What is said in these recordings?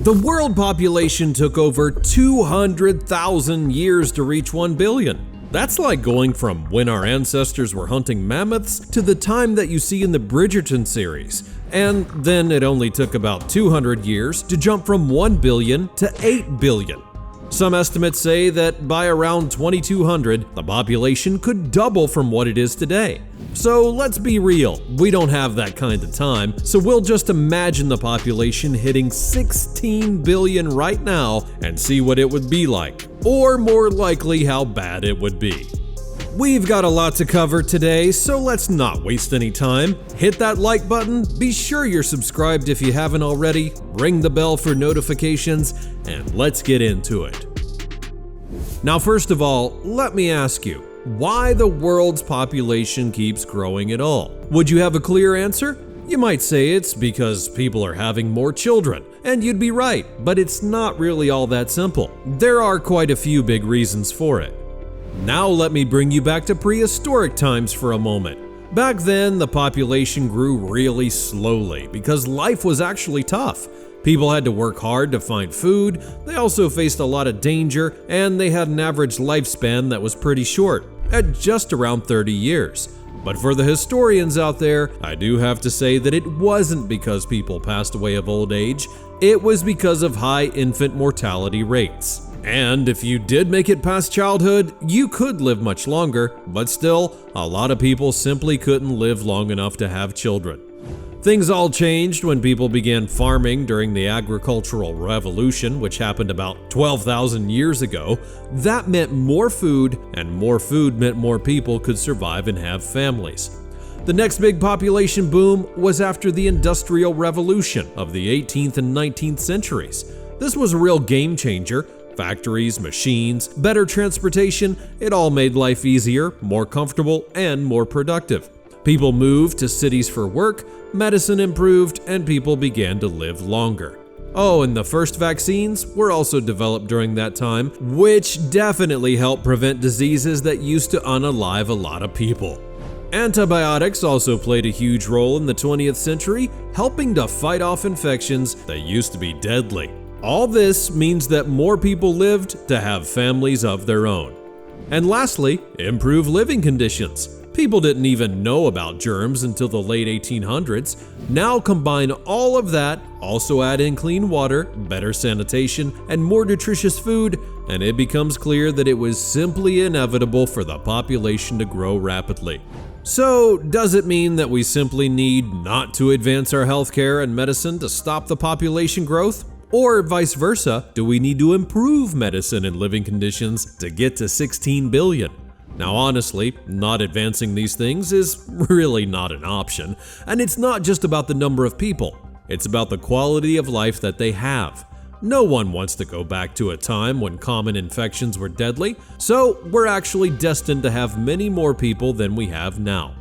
The world population took over 200,000 years to reach 1 billion. That's like going from when our ancestors were hunting mammoths to the time that you see in the Bridgerton series. And then it only took about 200 years to jump from 1 billion to 8 billion. Some estimates say that by around 2200, the population could double from what it is today. So let's be real, we don't have that kind of time, so we'll just imagine the population hitting 16 billion right now and see what it would be like, or more likely how bad it would be. We've got a lot to cover today, so let's not waste any time. Hit that like button, be sure you're subscribed if you haven't already, ring the bell for notifications, and let's get into it. Now, first of all, let me ask you, why the world's population keeps growing at all? Would you have a clear answer? You might say it's because people are having more children, and you'd be right, but it's not really all that simple. There are quite a few big reasons for it. Now let me bring you back to prehistoric times for a moment. Back then, the population grew really slowly because life was actually tough. People had to work hard to find food, they also faced a lot of danger, and they had an average lifespan that was pretty short, at just around 30 years. But for the historians out there, I do have to say that it wasn't because people passed away of old age, it was because of high infant mortality rates. And if you did make it past childhood, you could live much longer, but still, a lot of people simply couldn't live long enough to have children. Things all changed when people began farming during the agricultural revolution, which happened about 12,000 years ago. That meant more food, and more food meant more people could survive and have families. The next big population boom was after the Industrial Revolution of the 18th and 19th centuries. This was a real game changer. Factories, machines, better transportation, it all made life easier, more comfortable, and more productive. People moved to cities for work, medicine improved, and people began to live longer. Oh, and the first vaccines were also developed during that time, which definitely helped prevent diseases that used to unalive a lot of people. Antibiotics also played a huge role in the 20th century, helping to fight off infections that used to be deadly. All this means that more people lived to have families of their own. And lastly, improved living conditions. People didn't even know about germs until the late 1800s. Now combine all of that, also add in clean water, better sanitation, and more nutritious food, and it becomes clear that it was simply inevitable for the population to grow rapidly. So, does it mean that we simply need not to advance our healthcare and medicine to stop the population growth? Or vice versa, do we need to improve medicine and living conditions to get to 16 billion? Now honestly, not advancing these things is really not an option, and it's not just about the number of people, it's about the quality of life that they have. No one wants to go back to a time when common infections were deadly, so we're actually destined to have many more people than we have now.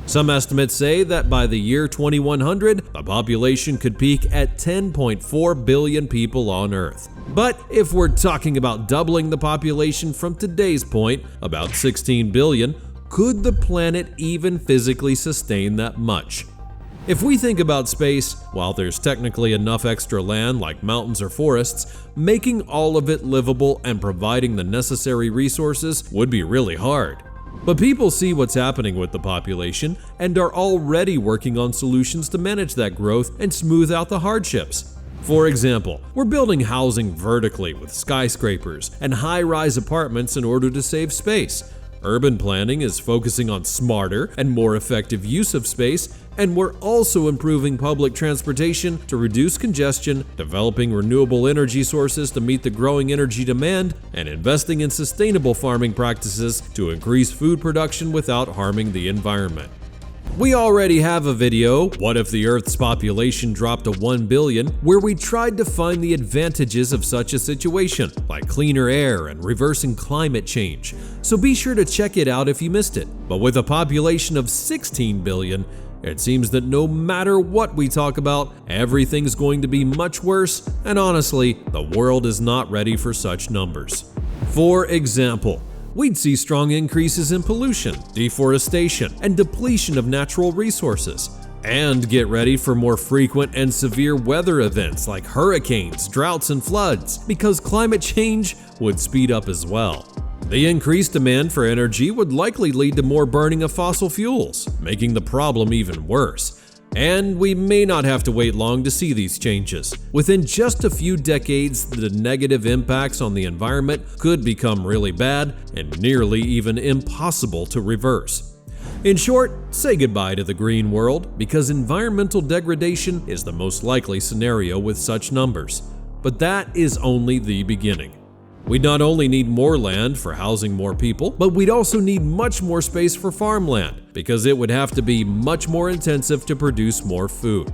Some estimates say that by the year 2100, the population could peak at 10.4 billion people on Earth. But if we're talking about doubling the population from today's point, about 16 billion, could the planet even physically sustain that much? If we think about space, while there's technically enough extra land like mountains or forests, making all of it livable and providing the necessary resources would be really hard. But people see what's happening with the population and are already working on solutions to manage that growth and smooth out the hardships. For example, we're building housing vertically with skyscrapers and high-rise apartments in order to save space. Urban planning is focusing on smarter and more effective use of space, and we're also improving public transportation to reduce congestion, developing renewable energy sources to meet the growing energy demand, and investing in sustainable farming practices to increase food production without harming the environment. We already have a video, What If the Earth's Population Dropped to 1 Billion, where we tried to find the advantages of such a situation, like cleaner air and reversing climate change. So be sure to check it out if you missed it. But with a population of 16 billion, it seems that no matter what we talk about, everything's going to be much worse, and honestly, the world is not ready for such numbers. For example, we'd see strong increases in pollution, deforestation, and depletion of natural resources. And get ready for more frequent and severe weather events like hurricanes, droughts, and floods, because climate change would speed up as well. The increased demand for energy would likely lead to more burning of fossil fuels, making the problem even worse. And we may not have to wait long to see these changes. Within just a few decades, the negative impacts on the environment could become really bad and nearly even impossible to reverse. In short, say goodbye to the green world, because environmental degradation is the most likely scenario with such numbers. But that is only the beginning. We'd not only need more land for housing more people, but we'd also need much more space for farmland, because it would have to be much more intensive to produce more food.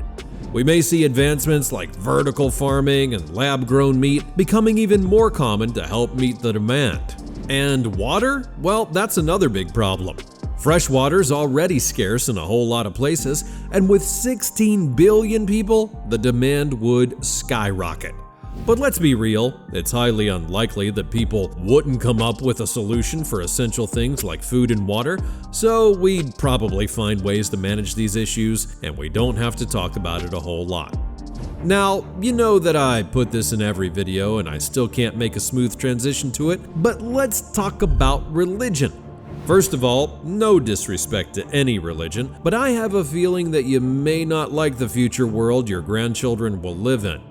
We may see advancements like vertical farming and lab-grown meat becoming even more common to help meet the demand. And water? Well, that's another big problem. Fresh water is already scarce in a whole lot of places, and with 16 billion people, the demand would skyrocket. But let's be real, it's highly unlikely that people wouldn't come up with a solution for essential things like food and water, so we'd probably find ways to manage these issues, and we don't have to talk about it a whole lot. Now, you know that I put this in every video and I still can't make a smooth transition to it, but let's talk about religion. First of all, no disrespect to any religion, but I have a feeling that you may not like the future world your grandchildren will live in.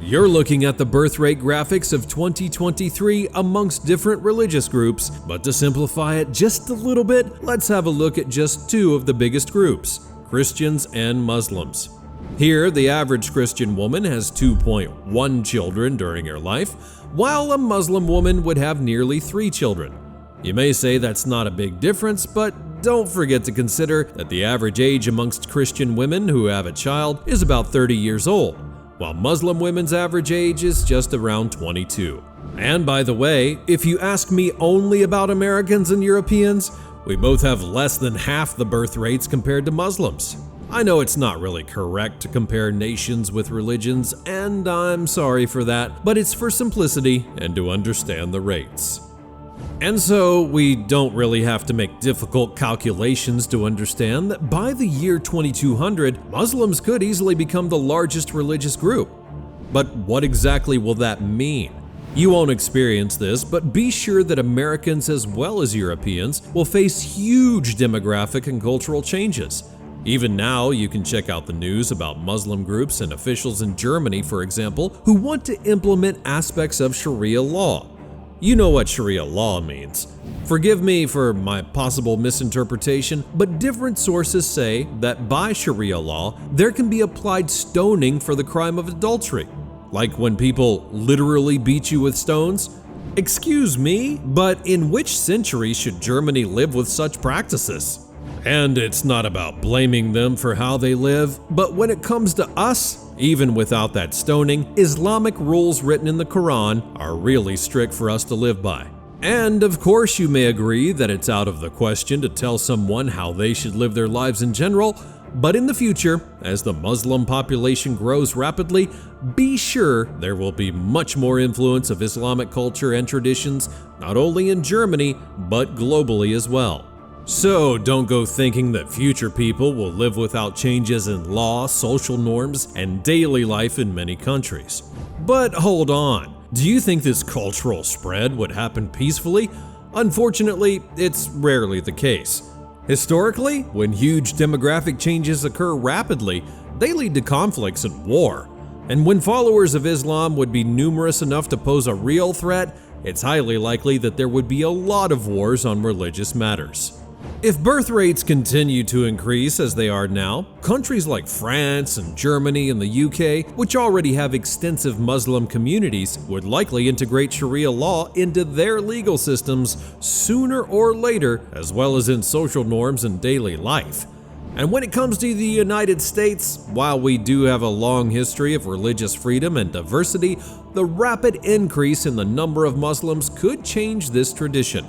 You're looking at the birth rate graphics of 2023 amongst different religious groups, but to simplify it just a little bit, let's have a look at just two of the biggest groups, Christians and Muslims. Here, the average Christian woman has 2.1 children during her life, while a Muslim woman would have nearly 3 children. You may say that's not a big difference, but don't forget to consider that the average age amongst Christian women who have a child is about 30 years old, while Muslim women's average age is just around 22. And by the way, if you ask me only about Americans and Europeans, we both have less than half the birth rates compared to Muslims. I know it's not really correct to compare nations with religions, and I'm sorry for that, but it's for simplicity and to understand the rates. And so, we don't really have to make difficult calculations to understand that by the year 2200, Muslims could easily become the largest religious group. But what exactly will that mean? You won't experience this, but be sure that Americans as well as Europeans will face huge demographic and cultural changes. Even now, you can check out the news about Muslim groups and officials in Germany, for example, who want to implement aspects of Sharia law. You know what Sharia law means. Forgive me for my possible misinterpretation, but different sources say that by Sharia law, there can be applied stoning for the crime of adultery. Like when people literally beat you with stones? Excuse me, but in which century should Germany live with such practices? And it's not about blaming them for how they live, but when it comes to us, even without that stoning, Islamic rules written in the Quran are really strict for us to live by. And of course you may agree that it's out of the question to tell someone how they should live their lives in general, but in the future, as the Muslim population grows rapidly, be sure there will be much more influence of Islamic culture and traditions, not only in Germany, but globally as well. So don't go thinking that future people will live without changes in law, social norms, and daily life in many countries. But hold on, do you think this cultural spread would happen peacefully? Unfortunately, it's rarely the case. Historically, when huge demographic changes occur rapidly, they lead to conflicts and war. And when followers of Islam would be numerous enough to pose a real threat, it's highly likely that there would be a lot of wars on religious matters. If birth rates continue to increase as they are now, countries like France and Germany and the UK, which already have extensive Muslim communities, would likely integrate Sharia law into their legal systems sooner or later, as well as in social norms and daily life. And when it comes to the United States, while we do have a long history of religious freedom and diversity, the rapid increase in the number of Muslims could change this tradition.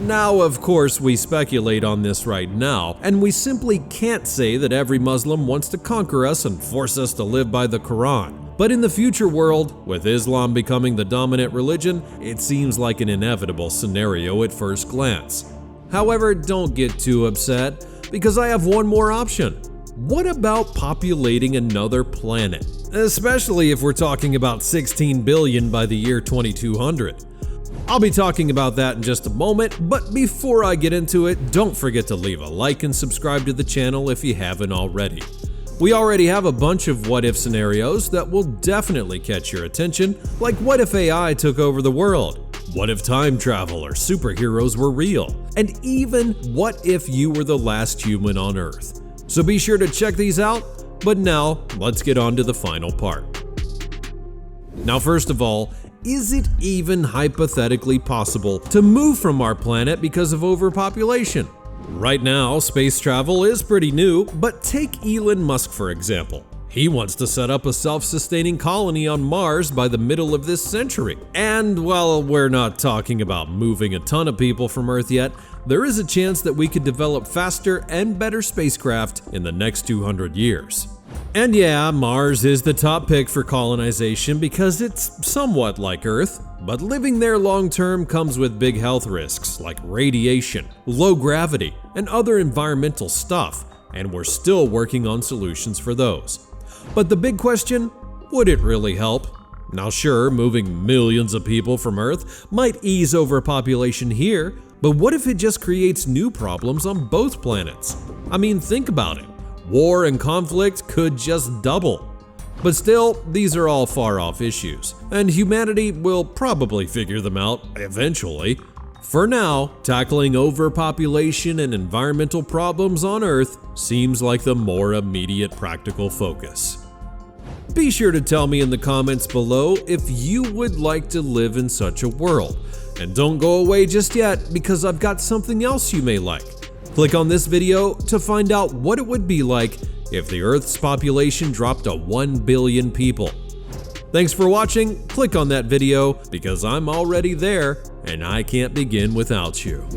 Now, of course, we speculate on this right now, and we simply can't say that every Muslim wants to conquer us and force us to live by the Quran. But in the future world, with Islam becoming the dominant religion, it seems like an inevitable scenario at first glance. However, don't get too upset, because I have one more option. What about populating another planet? Especially if we're talking about 16 billion by the year 2200. I'll be talking about that in just a moment, but before I get into it, don't forget to leave a like and subscribe to the channel if you haven't already. We already have a bunch of what-if scenarios that will definitely catch your attention, like what if AI took over the world? What if time travel or superheroes were real? And even what if you were the last human on Earth? So be sure to check these out, but now let's get on to the final part. Now, first of all, is it even hypothetically possible to move from our planet because of overpopulation? Right now, space travel is pretty new, but take Elon Musk for example. He wants to set up a self-sustaining colony on Mars by the middle of this century. And while we're not talking about moving a ton of people from Earth yet, there is a chance that we could develop faster and better spacecraft in the next 200 years. And yeah, Mars is the top pick for colonization because it's somewhat like Earth, but living there long term comes with big health risks like radiation, low gravity, and other environmental stuff, and we're still working on solutions for those. But the big question, would it really help? Now sure, moving millions of people from Earth might ease overpopulation here, but what if it just creates new problems on both planets? I mean, think about it. War and conflict could just double. But still, these are all far-off issues, and humanity will probably figure them out eventually. For now, tackling overpopulation and environmental problems on Earth seems like the more immediate practical focus. Be sure to tell me in the comments below if you would like to live in such a world. And don't go away just yet, because I've got something else you may like. Click on this video to find out what it would be like if the Earth's population dropped to 1 billion people. Thanks for watching. Click on that video because I'm already there and I can't begin without you.